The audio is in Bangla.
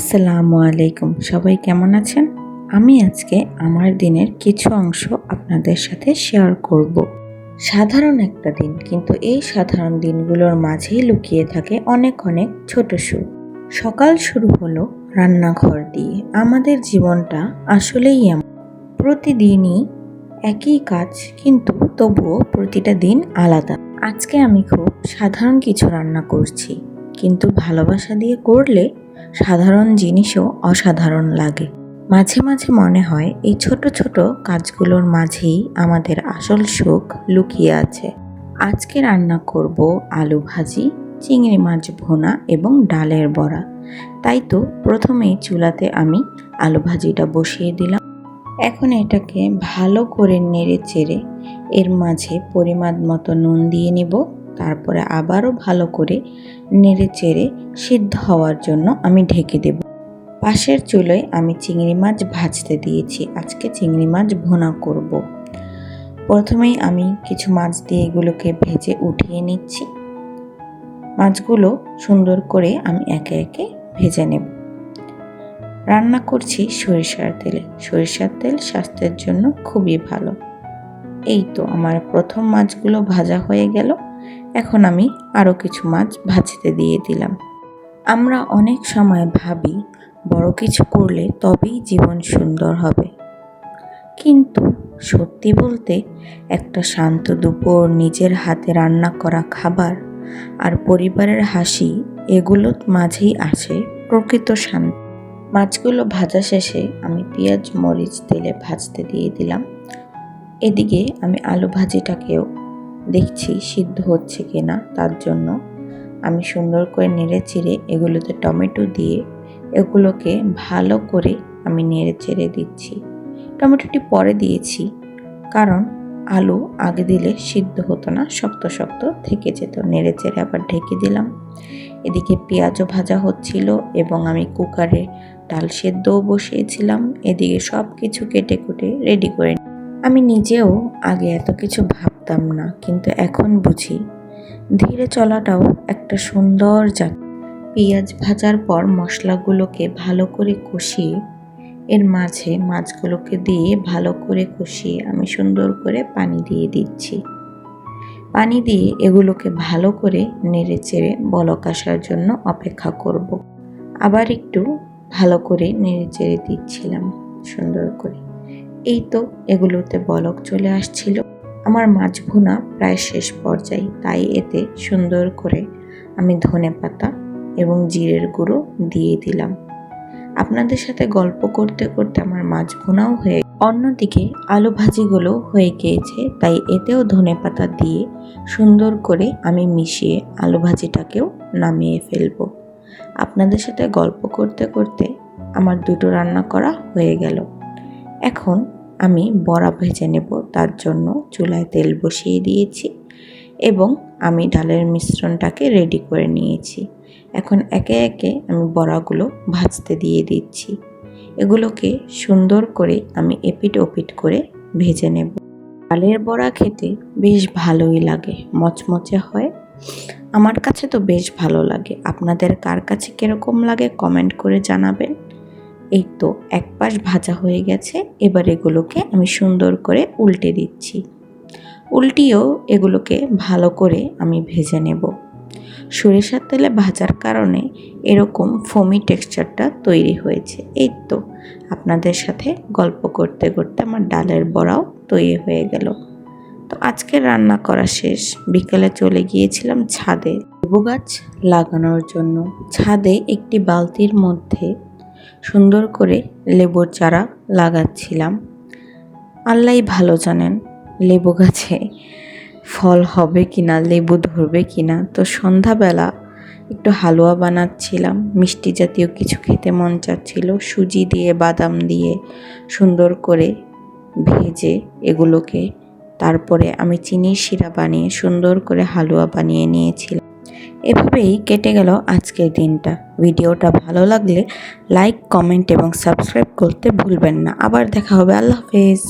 আসসালামু আলাইকুম। সবাই কেমন আছেন? আমি আজকে আমার দিনের কিছু অংশ আপনাদের সাথে শেয়ার করব। সাধারণ একটা দিন, কিন্তু এই সাধারণ দিনগুলোর মাঝেই লুকিয়ে থাকে অনেক অনেক ছোট সুখ। সকাল শুরু হলো রান্নাঘর দিয়ে। আমাদের জীবনটা আসলেই এমন, প্রতিদিনই একই কাজ, কিন্তু তবুও প্রতিটা দিন আলাদা। আজকে আমি খুব সাধারণ কিছু রান্না করছি, কিন্তু ভালোবাসা দিয়ে করলে সাধারণ জিনিসও অসাধারণ লাগে। মাঝে মাঝে মনে হয় এই ছোট ছোট কাজগুলোর মাঝেই আমাদের আসল সুখ লুকিয়ে আছে। আজকে রান্না করব আলু ভাজি, চিংড়ি মাছ ভুনা এবং ডালের বড়া। তাই তো প্রথমেই চুলাতে আমি আলু ভাজিটা বসিয়ে দিলাম। এখন এটাকে ভালো করে নেড়ে চেড়ে এর মাঝে পরিমাণ মতো নুন দিয়ে নিব। তারপরে আবারও ভালো করে নেড়ে চেড়ে সিদ্ধ হওয়ার জন্য আমি ঢেকে দেব। পাশের চুলোয় আমি চিংড়ি মাছ ভাজতে দিয়েছি। আজকে চিংড়ি মাছ ভুনা করব। প্রথমেই আমি কিছু মাছ দিয়ে এগুলোকে ভেজে উঠিয়ে নিচ্ছি। মাছগুলো সুন্দর করে আমি একে একে ভেজে নেব। রান্না করছি সরিষার তেলে। সরিষার তেল স্বাস্থ্যের জন্য খুবই ভালো। এই তো আমার প্রথম মাছগুলো ভাজা হয়ে গেল। এখন আমি আরও কিছু মাছ ভাজতে দিয়ে দিলাম। আমরা অনেক সময় ভাবি বড় কিছু করলে তবেই জীবন সুন্দর হবে, কিন্তু সত্যি বলতে একটা শান্ত দুপুর, নিজের হাতে রান্না করা খাবার আর পরিবারের হাসি, এগুলোর মাঝেই আছে প্রকৃত শান্তি। মাছগুলো ভাজা শেষে আমি পেঁয়াজ মরিচ তেলে ভাজতে দিয়ে দিলাম। এদিকে আমি আলু ভাজিটাকেও দেখছি সিদ্ধ হচ্ছে কিনা, তার জন্য আমি সুন্দর করে নেড়ে চেড়ে এগুলোতে টমেটো দিয়ে এগুলোকে ভালো করে আমি নেড়ে চেড়ে দিচ্ছি। টমেটোটি পরে দিয়েছি, কারণ আলু আগে দিলে সিদ্ধ হতো না, শক্ত শক্ত থেকে যেত। নেড়ে চেড়ে আবার ঢেকে দিলাম। এদিকে পেঁয়াজও ভাজা হচ্ছিল এবং আমি কুকারে ডাল সেদ্ধও বসিয়েছিলাম। এদিকে সব কিছু কেটে কুটে রেডি করে। আমি নিজেও আগে এত কিছু ভাবতাম না, কিন্তু এখন বুঝি ধীরে চলাটাও একটা সুন্দর যাত্রা। পেঁয়াজ ভাজার পর মশলাগুলোকে ভালো করে কষিয়ে এর মাঝে মাছগুলোকে দিয়ে ভালো করে কষিয়ে আমি সুন্দর করে পানি দিয়ে দিচ্ছি। পানি দিয়ে এগুলোকে ভালো করে নেড়ে চেড়ে বলক আসার জন্য অপেক্ষা করব। আবার একটু ভালো করে নেড়ে চেড়ে দিচ্ছিলাম সুন্দর করে। এই তো এগুলোতে বলক চলে আসছিল। আমার মাছ ভুনা প্রায় শেষ পর্যায়ে, তাই এতে সুন্দর করে আমি ধনেপাতা এবং জিরের গুঁড়ো দিয়ে দিলাম। আপনাদের সাথে গল্প করতে করতে আমার মাছ ভুনাও হয়ে, অন্যদিকে আলু ভাজিগুলো হয়ে গিয়েছে, তাই এতেও ধনেপাতা দিয়ে সুন্দর করে আমি মিশিয়ে আলু ভাজিটাকেও নামিয়ে ফেলবো। আপনাদের সাথে গল্প করতে করতে আমার দুটো রান্না করা হয়ে গেল। এখন আমি বড়া ভেজে নেব, তার জন্য চুলায় তেল বসিয়ে দিয়েছি এবং আমি ডালের মিশ্রণটাকে রেডি করে নিয়েছি। এখন একে একে আমি বড়াগুলো ভাজতে দিয়ে দিচ্ছি। এগুলোকে সুন্দর করে আমি এপিট ওপিট করে ভেজে নেব। ডালের বড়া খেতে বেশ ভালোই লাগে, মচমচে হয়। আমার কাছে তো বেশ ভালো লাগে। আপনাদের কার কাছে কীরকম লাগে কমেন্ট করে জানাবেন। এই তো এক পাশ ভাজা হয়ে গেছে। এবার এগুলোকে আমি সুন্দর করে উল্টে দিচ্ছি। উল্টিয়েও এগুলোকে ভালো করে আমি ভেজে নেব। সরিষার তেলে ভাজার কারণে এরকম ফোমি টেক্সচারটা তৈরি হয়েছে। এই তো আপনাদের সাথে গল্প করতে করতে আমার ডালের বড়াও তৈরি হয়ে গেল। তো আজকের রান্না করা শেষ। বিকেলে চলে গিয়েছিলাম ছাদে লেবু গাছ লাগানোর জন্য। ছাদে একটি বালতির মধ্যে সুন্দর করে লেবুর চারা লাগাচ্ছিলাম। আল্লাহই ভালো জানেন লেবু গাছে ফল হবে কিনা, লেবু ধরবে কিনা। তো সন্ধ্যাবেলা একটু হালুয়া বানাচ্ছিলাম, মিষ্টি জাতীয় কিছু খেতে মন চাচ্ছিল। সুজি দিয়ে বাদাম দিয়ে সুন্দর করে ভেজে এগুলোকে তারপরে আমি চিনির শিরা বানিয়ে সুন্দর করে হালুয়া বানিয়ে নিয়েছিলাম। এভাবেই কেটে গেল আজকের দিনটা। ভিডিওটা ভালো লাগলে লাইক, কমেন্ট এবং সাবস্ক্রাইব করতে ভুলবেন না। আবার দেখা হবে। আল্লাহ হাফেজ।